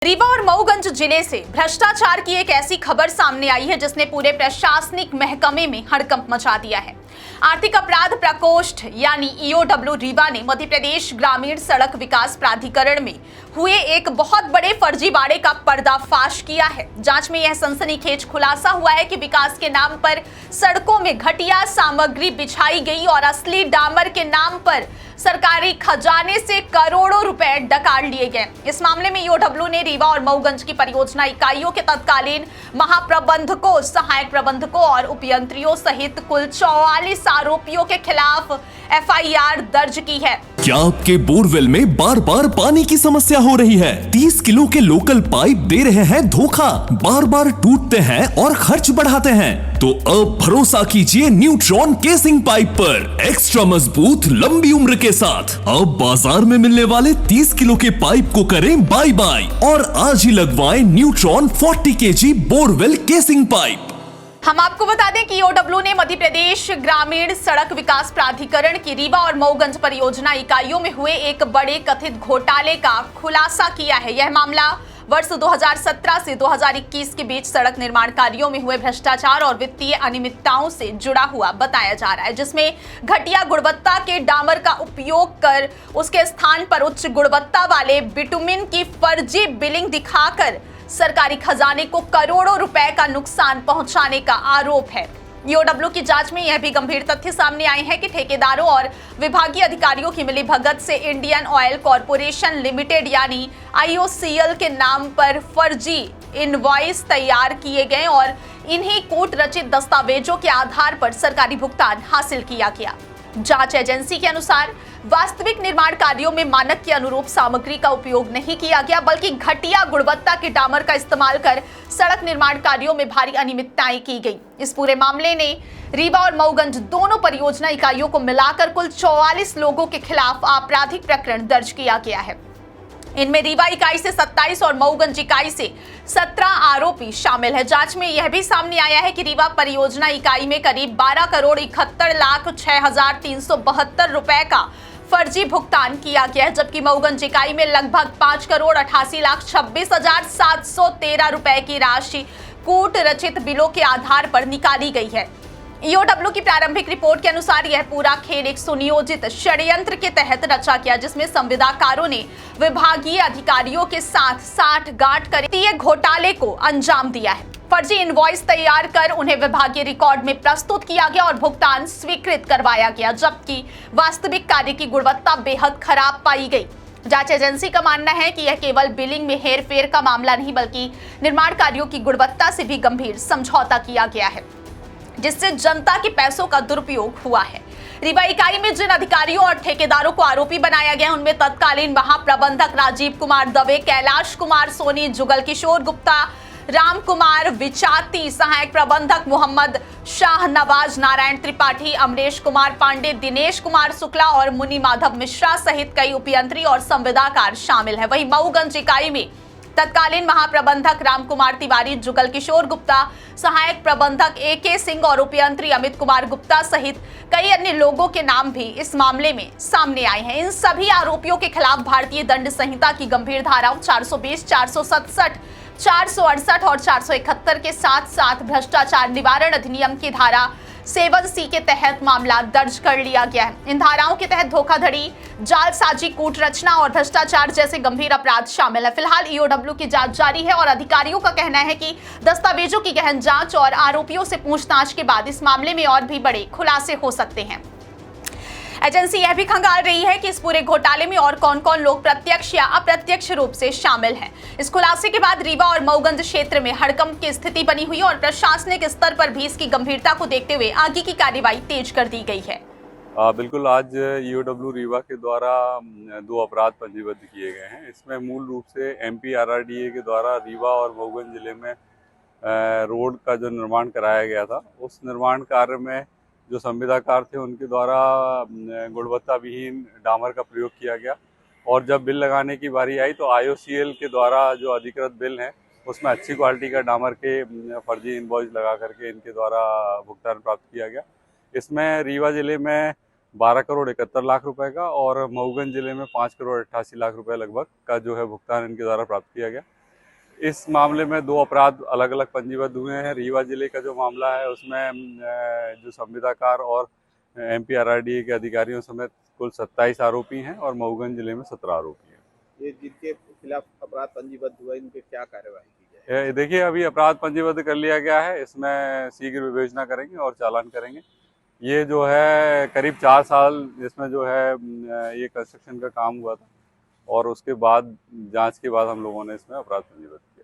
रीवा और मऊगंज जिले से भ्रष्टाचार की एक ऐसी खबर सामने आई है जिसने पूरे प्रशासनिक महकमे में हड़कंप मचा दिया है। आर्थिक अपराध प्रकोष्ठ यानी ईओडब्ल्यू रीवा ने मध्य प्रदेश ग्रामीण सड़क विकास प्राधिकरण में हुए एक बहुत बड़े फर्जीवाड़े का पर्दाफाश किया है। जांच में यह सनसनीखेज खुलासा हुआ है कि विकास के नाम पर सड़कों में घटिया सामग्री बिछाई गई और असली डामर के नाम पर सरकारी खजाने से करोड़ों रुपए डकार लिए गए। इस मामले में ईओडब्ल्यू ने रीवा और मऊगंज की परियोजना इकाइयों के तत्कालीन महाप्रबंधकों, सहायक प्रबंधकों और उपयंत्रियों सहित कुल 44 आरोपियों के खिलाफ एफआईआर दर्ज की है। क्या आपके बोरवेल में बार बार पानी की समस्या हो रही है? 30 किलो के लोकल पाइप दे रहे हैं धोखा, बार बार टूटते हैं और खर्च बढ़ाते हैं? तो अब भरोसा कीजिए न्यूट्रॉन केसिंग पाइप पर। एक्स्ट्रा मजबूत, लंबी उम्र के साथ अब बाजार में मिलने वाले 30 किलो के पाइप को करें बाय बाय और आज ही लगवाएं neutron 40 KG borewell casing pipe. हम आपको बता दें कि ईओडब्ल्यू ने मध्य प्रदेश ग्रामीण सड़क विकास प्राधिकरण की रीवा और मऊगंज परियोजना इकाइयों में हुए एक बड़े कथित घोटाले का खुलासा किया है। यह मामला वर्ष 2017 से 2021 के बीच सड़क निर्माण कार्यों में हुए भ्रष्टाचार और वित्तीय अनियमितताओं से जुड़ा हुआ बताया जा रहा है, जिसमें घटिया गुणवत्ता के डामर का उपयोग कर उसके स्थान पर उच्च गुणवत्ता वाले बिटुमिन की फर्जी बिलिंग दिखाकर सरकारी खजाने को करोड़ों रुपए का नुकसान पहुंचाने का आरोप है। ईओडब्ल्यू की जांच में यह भी गंभीर तथ्य सामने आए हैं कि ठेकेदारों और विभागीय अधिकारियों की मिलीभगत से इंडियन ऑयल कॉरपोरेशन लिमिटेड यानी आईओसीएल के नाम पर फर्जी इनवॉइस तैयार किए गए और इन्हीं कूट रचित दस्तावेजों के आधार पर सरकारी भुगतान हासिल किया गया। जांच एजेंसी के अनुसार वास्तविक निर्माण कार्यों में मानक के अनुरूप सामग्री का उपयोग नहीं किया गया, बल्कि घटिया गुणवत्ता के डामर का इस्तेमाल कर सड़क निर्माण कार्यों में भारी अनियमितताएं की गई। इस पूरे मामले ने रीवा और मऊगंज दोनों परियोजना इकाइयों को मिलाकर कुल 44 लोगों के खिलाफ आपराधिक प्रकरण दर्ज किया गया है। इनमें रीवा इकाई से 27 और मऊगंज इकाई से 17 आरोपी शामिल है। जांच में यह भी सामने आया है कि रीवा परियोजना इकाई में करीब 12,71,06,372 रुपए का फर्जी भुगतान किया गया है, जबकि मऊगंज इकाई में लगभग 5,88,26,713 रुपए की राशि कूट रचित बिलों के आधार पर निकाली गई है। ईओडब्ल्यू की प्रारंभिक रिपोर्ट के अनुसार यह पूरा खेल एक सुनियोजित षड्यंत्र के तहत रचा गया, जिसमें संविदाकारों ने विभागीय अधिकारियों के साथ साठगांठ कर वित्तीय घोटाले को अंजाम दिया है। फर्जी इनवॉइस तैयार कर उन्हें विभागीय रिकॉर्ड में प्रस्तुत किया गया और भुगतान स्वीकृत करवाया गया, जबकि वास्तविक कार्य की गुणवत्ता बेहद खराब पाई गई। जांच एजेंसी का मानना है कि यह केवल बिलिंग में हेरफेर का मामला नहीं, बल्कि निर्माण कार्यों की गुणवत्ता से भी गंभीर समझौता किया गया है, जिससे जनता के पैसों का दुरुपयोग हुआ है। रीवा इकाई में जिन अधिकारियों और ठेकेदारों को आरोपी बनाया गया, उनमें तत्कालीन महाप्रबंधक राजीव कुमार दवे, कैलाश कुमार सोनी, जुगल किशोर गुप्ता, राम कुमार विचाती, सहायक प्रबंधक मोहम्मद शाह नवाज, नारायण त्रिपाठी, अमरेश कुमार पांडे, दिनेश कुमार शुक्ला और मुनि माधव मिश्रा सहित कई उपयंत्री और संविदाकार शामिल है। वहीं मऊगंज इकाई में तत्कालीन महाप्रबंधक राम कुमार तिवारी, जुगल किशोर गुप्ता, सहायक प्रबंधक AK सिंह और उपयंत्री अमित कुमार गुप्ता सहित कई अन्य लोगों के नाम भी इस मामले में सामने आए हैं। इन सभी आरोपियों के खिलाफ भारतीय दंड संहिता की गंभीर धाराओं 420, 467, 468 और 471 के साथ साथ भ्रष्टाचार निवारण अधिनियम की धारा 7C के तहत मामला दर्ज कर लिया गया है। इन धाराओं के तहत धोखाधड़ी, जालसाजी, कूट रचना और भ्रष्टाचार जैसे गंभीर अपराध शामिल है। फिलहाल ईओडब्ल्यू की जांच जारी है और अधिकारियों का कहना है कि दस्तावेजों की गहन जांच और आरोपियों से पूछताछ के बाद इस मामले में और भी बड़े खुलासे हो सकते हैं। एजेंसी यह भी खंगाल रही है कि इस पूरे घोटाले में और कौन कौन लोग प्रत्यक्ष या अप्रत्यक्ष रूप से शामिल हैं। इस खुलासे के बाद रीवा और मऊगंज क्षेत्र में हड़कंप की स्थिति बनी हुई है और प्रशासनिक स्तर पर भी इसकी गंभीरता को देखते हुए आगे की कार्रवाई तेज कर दी गई है। बिल्कुल, आज ईओडब्ल्यू रीवा के द्वारा 2 अपराध पंजीबद्ध किए गए हैं। इसमें मूल रूप से MPRRDA के द्वारा रीवा और मऊगंज जिले में रोड का जो निर्माण कराया गया था, उस निर्माण कार्य में जो संविदाकार थे उनके द्वारा गुणवत्ता विहीन डामर का प्रयोग किया गया और जब बिल लगाने की बारी आई तो IOCL के द्वारा जो अधिकृत बिल हैं उसमें अच्छी क्वालिटी का डामर के फर्जी इनवॉइस लगा करके इनके द्वारा भुगतान प्राप्त किया गया। इसमें रीवा जिले में 12,71,00,000 रुपए का और मऊगंज जिले में 5,88,00,000 रुपए लगभग का जो है भुगतान इनके द्वारा प्राप्त किया गया। इस मामले में 2 अपराध अलग अलग पंजीबद्ध हुए हैं। रीवा जिले का जो मामला है उसमें जो संविदाकार और MPRRDA के अधिकारियों समेत कुल 27 आरोपी हैं और मऊगंज जिले में 17 आरोपी हैं। ये जिनके खिलाफ अपराध पंजीबद्ध हुआ इनके क्या कार्यवाही की जाए? देखिए, अभी अपराध पंजीबद्ध कर लिया गया है, इसमें शीघ्र विवेचना करेंगे और चालान करेंगे। ये जो है करीब 4 साल इसमें जो है ये कंस्ट्रक्शन का काम हुआ था और उसके बाद जांच के बाद हम लोगों ने इसमें अपराध पंजीबद्ध किया।